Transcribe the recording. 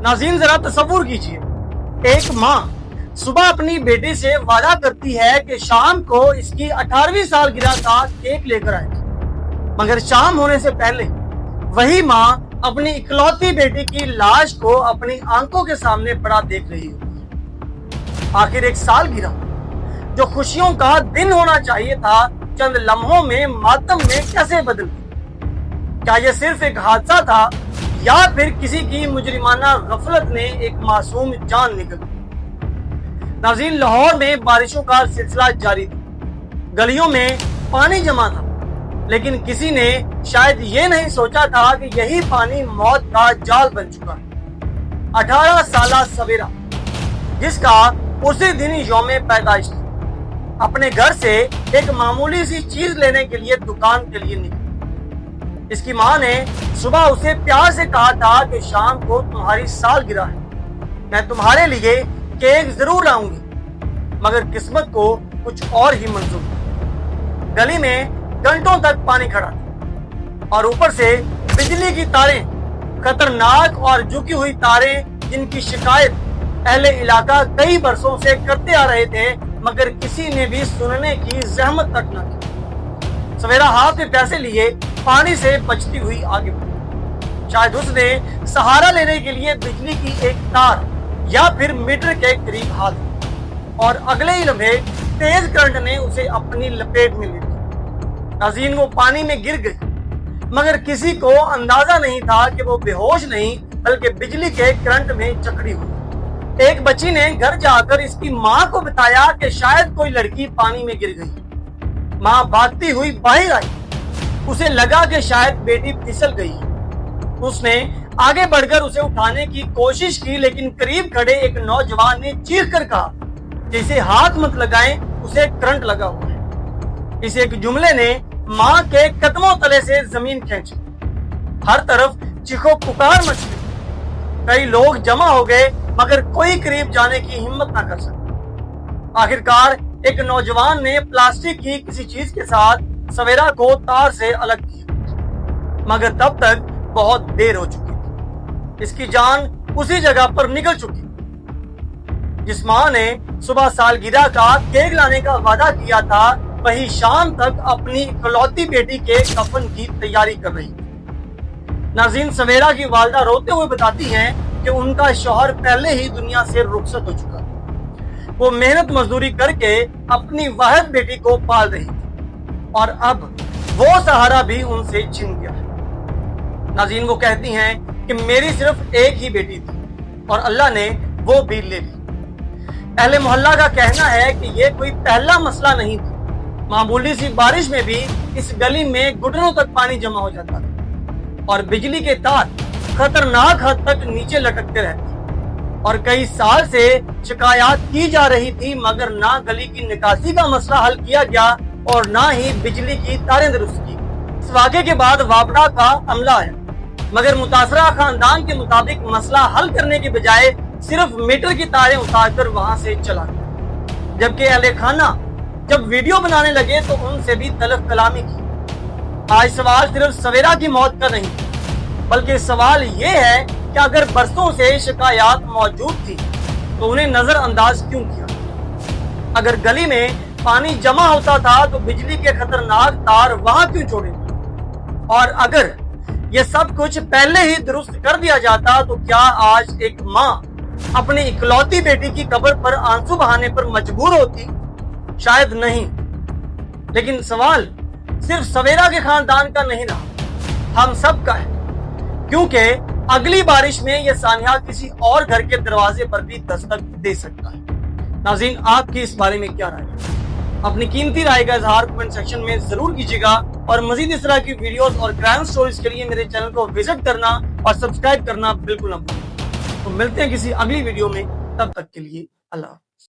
नाज़रीन जरा तसव्वुर कीजिए, एक माँ सुबह अपनी बेटी से वादा करती है कि शाम को इसकी 18वीं सालगिरह का केक लेकर आएगी, मगर शाम होने से पहले वही माँ अपनी इकलौती बेटी की लाश को अपनी आंखों के सामने पड़ा देख रही होती है। आखिर एक सालगिरह जो खुशियों का दिन होना चाहिए था, चंद लम्हों में मातम में कैसे बदल गई? क्या यह सिर्फ एक हादसा था या फिर किसी की मुजरिमाना गफलत ने एक मासूम जान निकल दी? नाज़रीन, लाहौर में बारिशों का सिलसिला जारी था। गलियों में पानी जमा था, लेकिन किसी ने शायद ये नहीं सोचा था कि यही पानी मौत का जाल बन चुका है। 18 साला सवेरा, जिसका उसी दिन यौमे पैदाइश था, अपने घर से एक मामूली सी चीज लेने के लिए दुकान के लिए निकली। इसकी माँ ने सुबह उसे प्यार से कहा था कि शाम को तुम्हारी सालगिरह है, मैं तुम्हारे लिए केक जरूर लाऊंगी, मगर किस्मत को कुछ और ही मंजूर था। गली में घंटों तक पानी खड़ा था और ऊपर से बिजली की तारें, खतरनाक और झुकी हुई तारें, जिनकी शिकायत अहले इलाका कई बरसों से करते आ रहे थे, मगर किसी ने भी सुनने की जहमत तक न की। सवेरा हाथ में पैसे लिए पानी से बचती हुई आगे बढ़ी। शायद उसने सहारा लेने के लिए बिजली की एक तार या फिर मीटर के करीब हाथ दिया और अगले ही लम्हे तेज करंट ने उसे अपनी लपेट में ले लिया। नाज़रीन, वो पानी में गिर गई, मगर किसी को अंदाजा नहीं था कि वो बेहोश नहीं बल्कि बिजली के करंट में जकड़ी हुई। एक बच्ची ने घर जाकर इसकी माँ को बताया कि शायद कोई लड़की पानी में गिर गई। माँ भागती हुई बाहर आई, उसे लगा कि शायद बेटी फिसल गई। उसने आगे बढ़कर उसे उठाने की कोशिश की, लेकिन करीब खड़े एक नौजवान ने चीख कर कहा कि इसे हाथ मत लगाएं, उसे करंट लगा हुआ है। इस एक जुमले ने माँ के कदमों तले से जमीन खींची। हर तरफ चीखो पुकार मच गई। कई लोग जमा हो गए, मगर कोई करीब जाने की हिम्मत ना कर सका। आखिरकार एक नौजवान ने प्लास्टिक की किसी चीज के साथ सवेरा को तार से अलग किया, मगर तब तक बहुत देर हो चुकी थी। इसकी जान उसी जगह पर निकल चुकी। जिस माँ ने सुबह सालगिरह का केक लाने का वादा किया था, वही शाम तक अपनी इकलौती बेटी के कफन की तैयारी कर रही थी। नाज़रीन, सवेरा की वालिदा रोते हुए बताती हैं कि उनका शौहर पहले ही दुनिया से रुखसत हो चुका। वो मेहनत मजदूरी करके अपनी वाहिद बेटी को पाल रही थी और अब वो सहारा भी उनसे छिन गया है। नाज़रीन, वो कहती हैं कि मेरी सिर्फ एक ही बेटी थी और अल्लाह ने वो भी ले ली। अहले मोहल्ला का कहना है कि ये कोई पहला मसला नहीं था। मामूली सी बारिश में भी इस गली में घुटनों तक पानी जमा हो जाता था और बिजली के तार खतरनाक हद तक नीचे लटकते रहते और कई साल से शिकायत की जा रही थी, मगर ना गली की निकासी का मसला हल किया गया और ना ही बिजली की तारें दुरुस्त की। इस वाक़े के बाद वापडा का अमला आया, मगर मुतासरा खानदान के मुताबिक मसला हल करने के बजाय सिर्फ मीटर की तारें उतारकर वहां से चला गया। जबकि अहले खाना जब वीडियो बनाने लगे तो उनसे भी तलब कलामी की। आज सवाल सिर्फ सवेरा की मौत का नहीं, बल्कि सवाल ये है कि अगर बरसों से शिकायत मौजूद थी तो उन्हें नजरअंदाज क्यों किया? अगर गली में पानी जमा होता था तो बिजली के खतरनाक तार वहां क्यों जोड़े? और अगर ये सब कुछ पहले ही दुरुस्त कर दिया जाता तो क्या आज एक माँ अपनी इकलौती बेटी की कब्र पर आंसू बहाने पर मजबूर होती? शायद नहीं। लेकिन सवाल सिर्फ सवेरा के खानदान का नहीं रहा, हम सब का है, क्योंकि अगली बारिश में यह सानिया किसी और घर के दरवाजे पर भी दस्तक दे सकता है। नाज़रीन, आपकी इस बारे में क्या राय है? अपनी कीमती राय का इजहार कमेंट सेक्शन में जरूर कीजिएगा और मजीद इस तरह की वीडियोस और क्राइम स्टोरीज के लिए मेरे चैनल को विजिट करना और सब्सक्राइब करना बिल्कुल ना भूलें। तो मिलते हैं किसी अगली वीडियो में, तब तक के लिए अल्लाह।